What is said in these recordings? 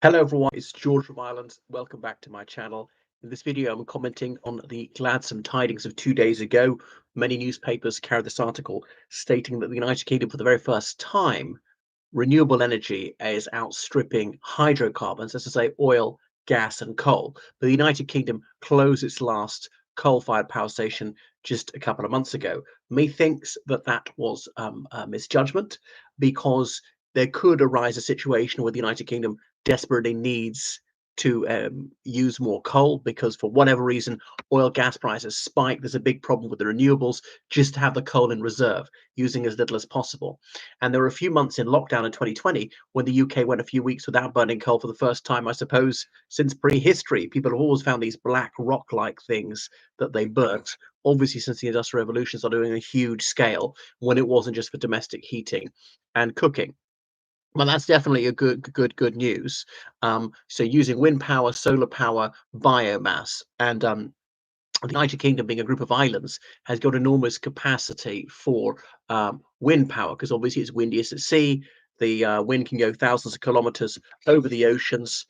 Hello everyone, it's George from Ireland. Welcome back to my channel. In this video, I'm commenting on the gladsome tidings of 2 days ago. Many newspapers carried this article stating that the United Kingdom, for the very first time, renewable energy is outstripping hydrocarbons, that's to say oil, gas and coal. The United Kingdom closed its last coal-fired power station just a couple of months ago. Methinks that that was a misjudgment, because there could arise a situation where the United Kingdom desperately needs to use more coal because for whatever reason oil gas prices spike. There's a big problem with the renewables, just to have the coal in reserve, using as little as possible. And there were a few months in lockdown in 2020 when the UK went a few weeks without burning coal for the first time, I suppose, since prehistory. People have always found these black rock-like things that they burnt, obviously since the Industrial Revolution started doing a huge scale, when it wasn't just for domestic heating and cooking. Well, that's definitely a good news. So using wind power, solar power, biomass, and the United Kingdom, being a group of islands, has got enormous capacity for wind power, because obviously it's windiest at sea. The wind can go thousands of kilometers over the oceans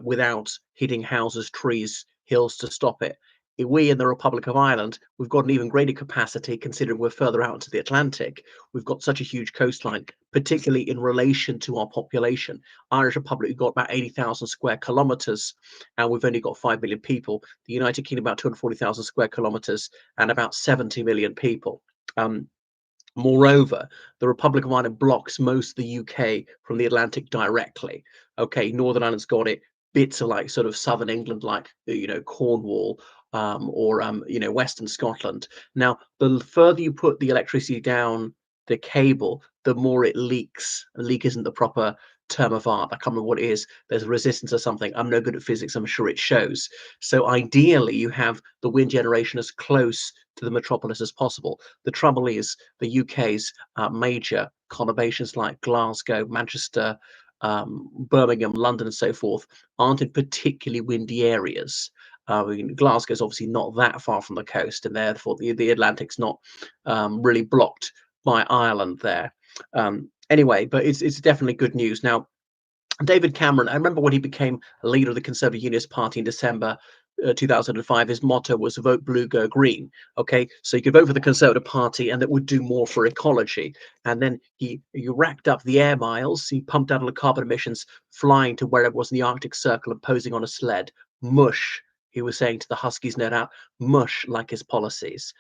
without hitting houses, trees, hills to stop it. We in the Republic of Ireland, we've got an even greater capacity considering we're further out into the Atlantic. We've got such a huge coastline, particularly in relation to our population. Irish Republic, we've got about 80,000 square kilometers, and we've only got 5 million people. The United Kingdom, about 240,000 square kilometers and about 70 million people. Moreover, the Republic of Ireland blocks most of the UK from the Atlantic directly. Okay, Northern Ireland's got it. Bits of like sort of southern England, like Cornwall, or Western Scotland. Now, the further you put the electricity down the cable, the more it leaks. A leak isn't the proper term of art. I can't remember what it is. There's a resistance or something. I'm no good at physics. I'm sure it shows. So ideally, you have the wind generation as close to the metropolis as possible. The trouble is the UK's major conurbations like Glasgow, Manchester, Birmingham, London, and so forth aren't in particularly windy areas. Glasgow is obviously not that far from the coast, and therefore the Atlantic's not really blocked by Ireland there. Anyway, but it's definitely good news. Now, David Cameron, I remember when he became a leader of the Conservative Unionist Party in December 2005, his motto was vote blue, go green. Okay, so you could vote for the Conservative Party and that would do more for ecology. And then he racked up the air miles. He pumped out all the carbon emissions, flying to wherever it was in the Arctic Circle and posing on a sled. Mush, he was saying to the Huskies, no doubt, mush like his policies.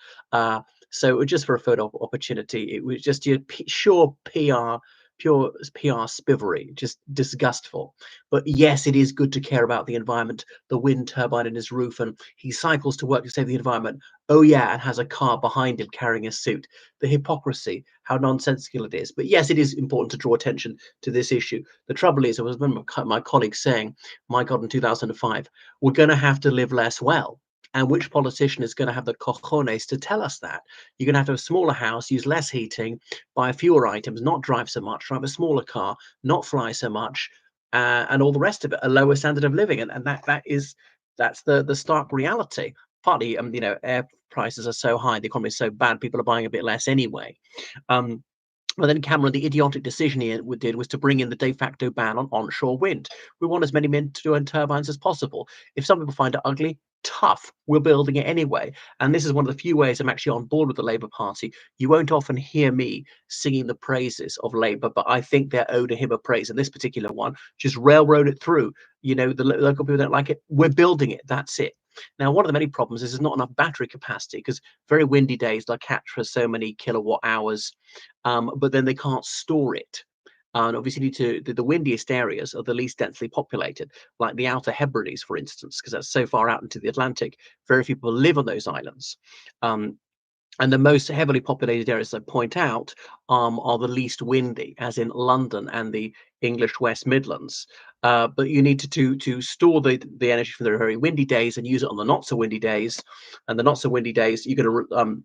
So just for a photo opportunity, it was just your sure PR, pure PR spivery, just disgustful. But yes, it is good to care about the environment, the wind turbine in his roof, and he cycles to work to save the environment. Oh yeah, and has a car behind him carrying a suit. The hypocrisy, how nonsensical it is. But yes, it is important to draw attention to this issue. The trouble is, I was remember my colleagues saying, my God, in 2005, we're going to have to live less well. And which politician is going to have the cojones to tell us that? You're going to have a smaller house, use less heating, buy fewer items, not drive so much, drive a smaller car, not fly so much, and all the rest of it, a lower standard of living. And that's the stark reality. Partly, air prices are so high, the economy is so bad, people are buying a bit less anyway. But then Cameron, the idiotic decision he did was to bring in the de facto ban on onshore wind. We want as many wind turbines as possible. If some people find it ugly, tough. We're building it anyway. And this is one of the few ways I'm actually on board with the Labour Party. You won't often hear me singing the praises of Labour, but I think they're owed a hymn of praise. And this particular one, just railroad it through. The local people don't like it. We're building it. That's it. Now, one of the many problems is there's not enough battery capacity, because very windy days they'll catch for so many kilowatt hours, but then they can't store it. And obviously, the windiest areas are the least densely populated, like the Outer Hebrides, for instance, because that's so far out into the Atlantic. Very few people live on those islands. And the most heavily populated areas I point out are the least windy, as in London and the English West Midlands. But you need to store the energy from the very windy days and use it on the not so windy days. And the not so windy days, you're going to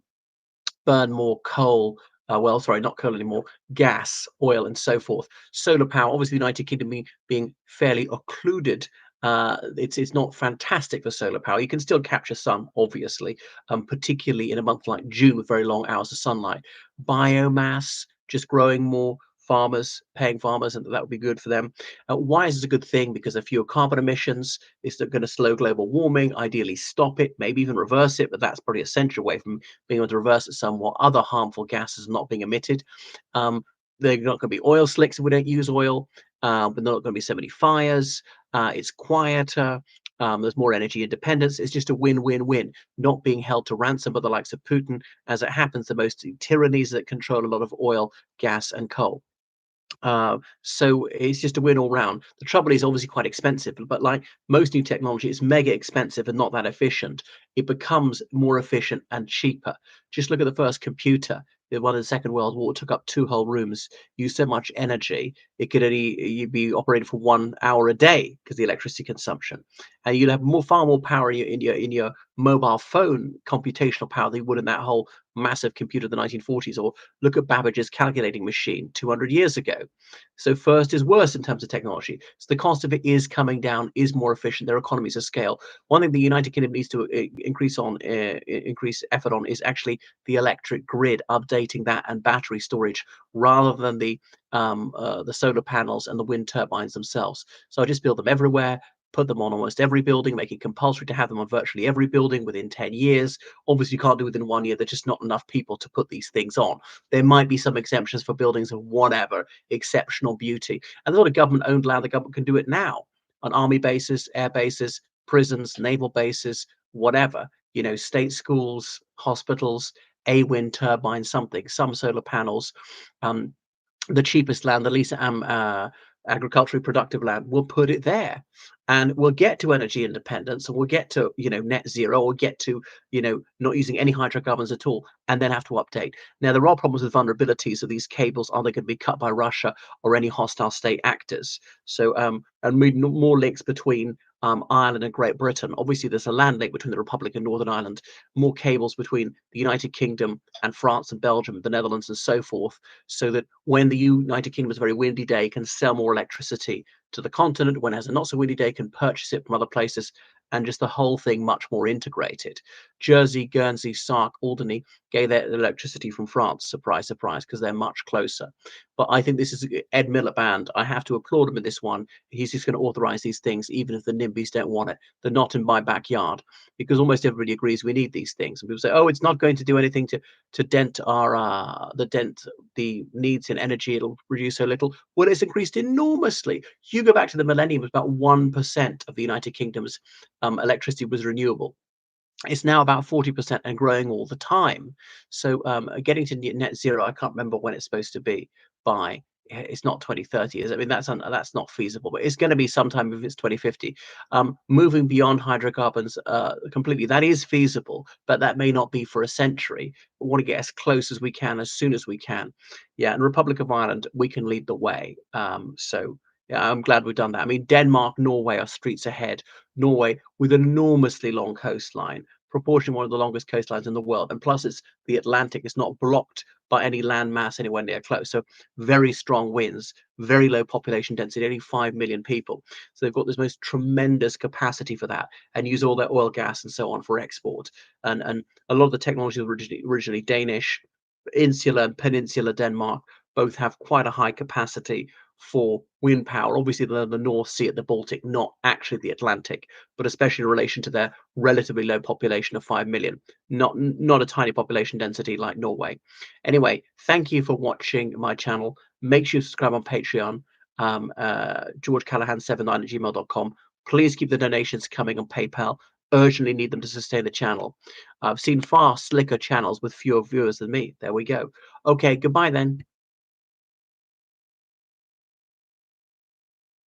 burn more coal. Well, sorry, not coal anymore, gas, oil, and so forth. Solar power, obviously, the United Kingdom being fairly occluded, it's not fantastic for solar power. You can still capture sun, obviously, particularly in a month like June with very long hours of sunlight. Biomass, just growing more farmers, paying farmers, and that would be good for them. Why is this a good thing? Because there are fewer carbon emissions. It's going to slow global warming, ideally stop it, maybe even reverse it, but that's probably a century away from being able to reverse it somewhat. Other harmful gases not being emitted. Um, there are not going to be oil slicks if we don't use oil, but there are not going to be so many fires. It's quieter. There's more energy independence. It's just a win-win-win, not being held to ransom by the likes of Putin. As it happens, the most tyrannies that control a lot of oil, gas, and coal. So it's just a win all round. The trouble is obviously quite expensive, but like most new technology, it's mega expensive and not that efficient. It becomes more efficient and cheaper. Just look at the first computer. The one in the Second World War took up 2 whole rooms, used so much energy, it could only you'd be operated for 1 hour a day because the electricity consumption. And you'd have far more power in your mobile phone computational power than you would in that whole massive computer of the 1940s. Or look at Babbage's calculating machine 200 years ago. So first is worse in terms of technology. So the cost of it is coming down, is more efficient. There are economies of scale. One thing the United Kingdom needs to increase effort on is actually the electric grid, updating that, and battery storage rather than the solar panels and the wind turbines themselves. So I just build them everywhere. Put them on almost every building, make it compulsory to have them on virtually every building within 10 years. Obviously, you can't do it within 1 year. There's just not enough people to put these things on. There might be some exemptions for buildings of whatever exceptional beauty. And there's a lot of government-owned land. The government can do it now on army bases, air bases, prisons, naval bases, whatever. State schools, hospitals, a wind turbine, something, some solar panels. Um, the cheapest land, the least agriculturally productive land, we'll put it there, and we'll get to energy independence, and we'll get to net zero, or get to not using any hydrocarbons at all, and then have to update. Now there are problems with vulnerabilities of these cables. Are they going to be cut by Russia or any hostile state actors? So and more links between Ireland and Great Britain. Obviously, there's a land link between the Republic and Northern Ireland. More cables between the United Kingdom and France and Belgium, the Netherlands, and so forth, so that when the United Kingdom has a very windy day, can sell more electricity to the continent. When it has a not so windy day, can purchase it from other places, and just the whole thing much more integrated. Jersey, Guernsey, Sark, Alderney get their electricity from France. Surprise, surprise, because they're much closer. But I think this is Ed Miliband. I have to applaud him in this one. He's just going to authorize these things, even if the NIMBYs don't want it. They're not in my backyard, because almost everybody agrees we need these things. And people say, oh, it's not going to do anything to dent the needs in energy. It'll reduce so little. Well, it's increased enormously. You go back to the millennium, it was about 1% of the United Kingdom's electricity was renewable. It's now about 40% and growing all the time. So getting to net zero, I can't remember when it's supposed to be by. It's not 2030, is it? I mean, that's not feasible, but it's going to be sometime if it's 2050. Moving beyond hydrocarbons completely, that is feasible, but that may not be for a century. We want to get as close as we can, as soon as we can. Yeah, and Republic of Ireland, we can lead the way. So yeah, I'm glad we've done that. I mean, Denmark, Norway are streets ahead. Norway with an enormously long coastline, proportionally one of the longest coastlines in the world. And plus, it's the Atlantic. It's not blocked by any land mass anywhere near close. So very strong winds, very low population density, only 5 million people. So they've got this most tremendous capacity for that, and use all their oil, gas, and so on for export. And a lot of the technology was originally Danish. Insular and peninsular Denmark both have quite a high capacity for wind power. Obviously, the North Sea at the Baltic, not actually the Atlantic, but especially in relation to their relatively low population of 5 million, not a tiny population density like Norway. Anyway, thank you for watching my channel. Make sure you subscribe on Patreon, georgecallahan79@gmail.com. Please keep the donations coming on PayPal. Urgently need them to sustain the channel. I've seen far slicker channels with fewer viewers than me. There we go. Okay, goodbye then.